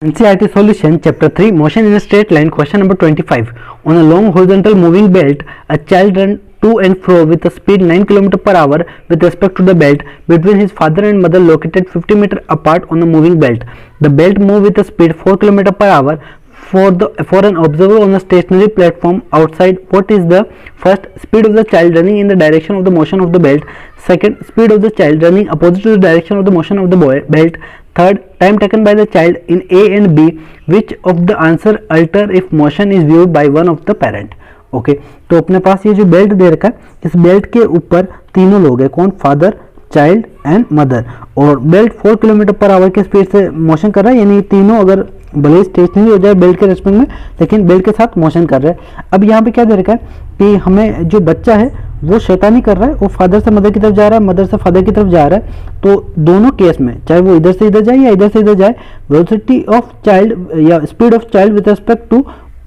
NCERT Solution Chapter 3 Motion in a Straight Line Question number 25. On a long horizontal moving belt, a child ran to and fro with a speed 9 km per hour with respect to the belt between his father and mother located 50 meter apart on the moving belt. The belt moved with a speed 4 km per hour for an observer on a stationary platform outside. What is the first speed of the child running in the direction of the motion of the belt? Second, speed of the child running opposite to the direction of the motion of the belt. Third, time taken by the child in A and B. Which of the answer alter if motion is viewed by one of the parent? Okay तो अपने पास ये जो belt दे रखा है, इस belt के ऊपर तीनों लोग हैं, कौन? फादर, चाइल्ड एंड मदर, और बेल्ट 4 किलोमीटर पर आवर के स्पीड से मोशन कर रहा है, यानी तीनों अगर भले स्टेशनरी हो जाए बेल्ट के रेस्पेक्ट में, लेकिन बेल्ट के साथ मोशन कर रहा है। अब यहाँ पे क्या दे रखा है कि हमें जो बच्चा है वो शैतानी कर रहा है, वो फादर से मदर की तरफ जा रहा है, मदर से फादर की तरफ जा रहा है। तो दोनों केस में चाहे वो इधर से इधर जाए या इधर से इधर जाए, वेलोसिटी ऑफ चाइल्ड या speed of child with respect to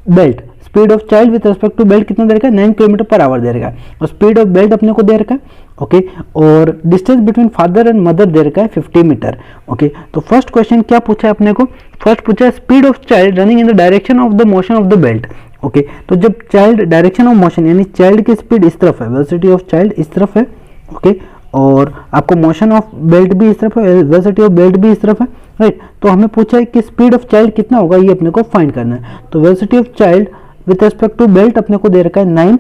belt, speed of child with respect to belt कितना दे रखा है? 9 किलोमीटर पर आवर दे रखा है, और स्पीड ऑफ बेल्ट अपने को दे रखा है। ओके और distance between father and mother दे रखा है 50 मीटर। ओके तो फर्स्ट क्वेश्चन क्या पूछा है अपने को? फर्स्ट पूछा है speed of child running in the direction of the motion of the belt. Okay तो जब चाइल्ड डायरेक्शन ऑफ मोशन यानी चाइल्ड की स्पीड इस तरफ है, वेलोसिटी ऑफ चाइल्ड इस तरफ है, ओके और आपको मोशन ऑफ बेल्ट भी इस तरफ है, वेलोसिटी ऑफ बेल्ट भी इस तरफ है, राइट। तो हमें पूछा है कि स्पीड ऑफ चाइल्ड कितना होगा, ये अपने को फाइंड करना है। तो velocity of child with respect to belt अपने को दे रखा है 9।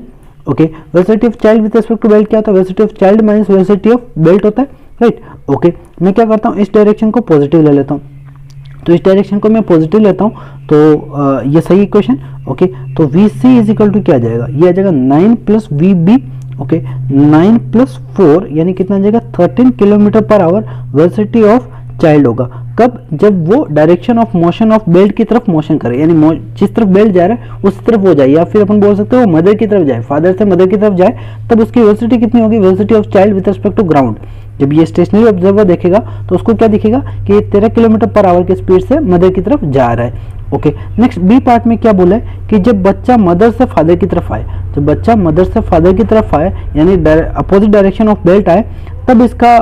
Okay velocity of child with respect to belt क्या होता है? Velocity of child minus velocity of belt होता है, राइट। ओके मैं क्या करता हूँ, इस डायरेक्शन को पॉजिटिव ले लेता हूँ, तो इस डायरेक्शन को मैं पॉजिटिव लेता हूँ, तो ये सही इक्वेशन। ओके तो V C is equal to क्या आ जाएगा? ये आ जाएगा 9 plus V B. Okay 9 plus 4 यानी कितना आ जाएगा? 13 kilometre per hour velocity of child होगा। कब? जब वो direction of motion of belt की तरफ मोशन करे, यानी जिस तरफ बेल्ट जा रहा है उस तरफ वो जाए, या फिर अपन बोल सकते हो वो मदर की तरफ जाए, फादर से मदर की तरफ जाए, तब उसकी वेलोसिटी कितनी होगी? Velocity of child with respect to ground. जब ये स्टेशनरी ऑब्जर्वर देखेगा तो उसको क्या दिखेगा कि ये 13 किलोमीटर पर आवर की स्पीड से मदर की तरफ जा रहा है। ओके नेक्स्ट बी पार्ट में क्या बोला है कि जब बच्चा मदर से फादर की तरफ आए, जब बच्चा मदर से फादर की तरफ आए यानी अपोजिट डायरेक्शन ऑफ बेल्ट आए, तब इसका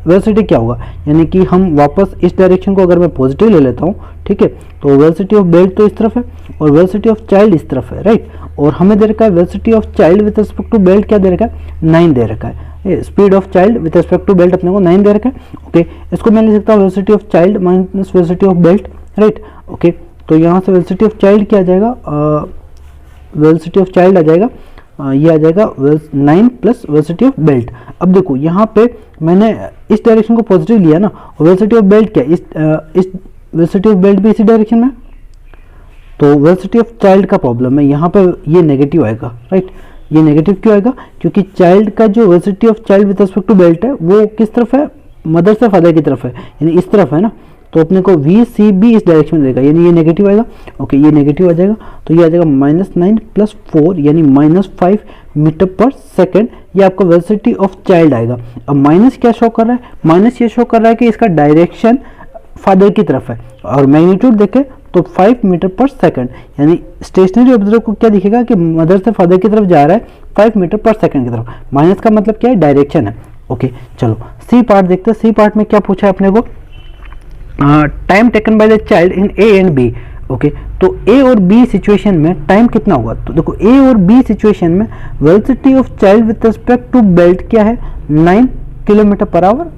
वेलोसिटी क्या होगा? यानी कि हम वापस इस डायरेक्शन को अगर मैं पॉजिटिव ले लेता हूँ, ठीक है, तो वेलोसिटी ऑफ बेल्ट तो इस तरफ है और वेलोसिटी ऑफ चाइल्ड इस तरफ है, राइट। और हमें दे रखा है velocity of child with respect to belt क्या दे रखा है? 9 दे रखा है। Speed of child with respect to belt अपने को 9 दे रखा है। ओके इसको मैं लिख सकता हूँ velocity of child minus velocity of belt, right. Okay तो यहाँ से वेलोसिटी ऑफ चाइल्ड क्या आ जाएगा? वेलोसिटी ऑफ चाइल्ड आ जाएगा, ये आ जाएगा 9 प्लस वेलोसिटी ऑफ बेल्ट। अब देखो यहाँ पे मैंने इस डायरेक्शन को पॉजिटिव लिया ना, और वेलोसिटी ऑफ बेल्ट क्या? इस वेलोसिटी ऑफ बेल्ट भी इसी डायरेक्शन में, तो वेलोसिटी ऑफ चाइल्ड का प्रॉब्लम है, यहाँ पे ये नेगेटिव आएगा, राइट। ये नेगेटिव क्यों आएगा? क्योंकि चाइल्ड का जो velocity of child with respect to belt है वो किस तरफ है? मदर से फादर की तरफ है, यानी इस तरफ है ना, तो अपने को वी सी बी इस डायरेक्शन में देगा, यानी ये नेगेटिव आएगा। ओके ये नेगेटिव आ जाएगा, तो ये आ जाएगा -9 प्लस 4 यानी -5 मीटर पर सेकेंड, ये आपका वेलोसिटी ऑफ चाइल्ड आएगा। अब माइनस क्या शो कर रहा है? माइनस ये शो कर रहा है कि इसका डायरेक्शन फादर की तरफ है, और मैग्नीट्यूड देखें तो 5 मीटर पर सेकंड, यानी स्टेशनरी ऑब्जर्वर को क्या दिखेगा कि मदर से फादर की तरफ जा रहा है 5 मीटर पर सेकंड की तरफ। माइनस का मतलब क्या है? डायरेक्शन है। ओके चलो सी पार्ट देखते हैं। सी पार्ट में क्या पूछा है अपने को? Time taken by the child in A and B. Okay तो ए और बी सिचुएशन में टाइम कितना होगा? तो देखो ए और बी सिचुएशन में velocity of child with respect to belt क्या है? 9 किलोमीटर पर आवर।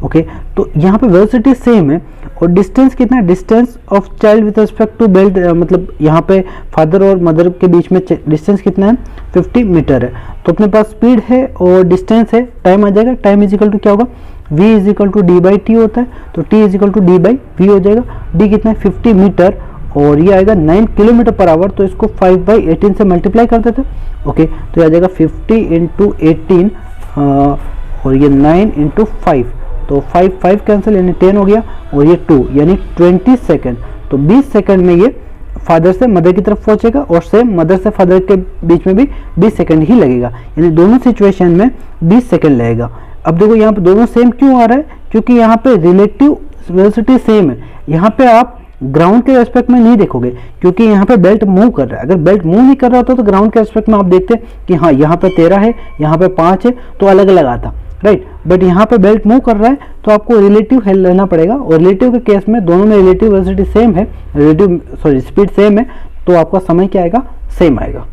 ओके तो यहाँ पे वेलोसिटी सेम है, और डिस्टेंस कितना है? Distance of child with respect to belt, मतलब यहाँ पे फादर और मदर के बीच में डिस्टेंस कितना है? 50 मीटर है। तो अपने पास स्पीड है और डिस्टेंस है, टाइम आ जाएगा। टाइम इज इक्वल टू क्या होगा? v is equal to D by T होता है, तो t is equal to D by V हो जाएगा। d कितना है? 50 मीटर, और ये आएगा 9 किलोमीटर पर आवर, तो इसको 5/18 से मल्टीप्लाई कर देते हैं। ओके तो ये आ जाएगा 50 इंटू 18 और ये 9 इंटू 5, तो 5 कैंसिल यानी 10 हो गया, और ये 2 यानी 20 सेकेंड। तो 20 सेकेंड में ये फादर से मदर की तरफ पहुंचेगा, और सेम मदर से फादर के बीच में भी 20 सेकेंड ही लगेगा, यानी दोनों सिचुएशन में 20 सेकेंड लगेगा। अब देखो यहाँ पे दोनों सेम क्यों आ रहा है? क्योंकि यहाँ पे रिलेटिव वेलोसिटी सेम है। यहाँ पे आप ग्राउंड के रेस्पेक्ट में नहीं देखोगे, क्योंकि यहाँ पे बेल्ट मूव कर रहा है। अगर बेल्ट मूव नहीं कर रहा होता तो ग्राउंड के रेस्पेक्ट में आप देखते कि हाँ यहाँ पे 13 है, यहाँ पे 5 है, तो अलग अलग आता। राइट। बट यहाँ पे बेल्ट मूव कर रहा है तो आपको रिलेटिव लेना पड़ेगा, और रिलेटिव के केस में दोनों में रिलेटिव वेलोसिटी सेम है, रिलेटिव स्पीड सेम है, तो आपका समय क्या आएगा, सेम आएगा।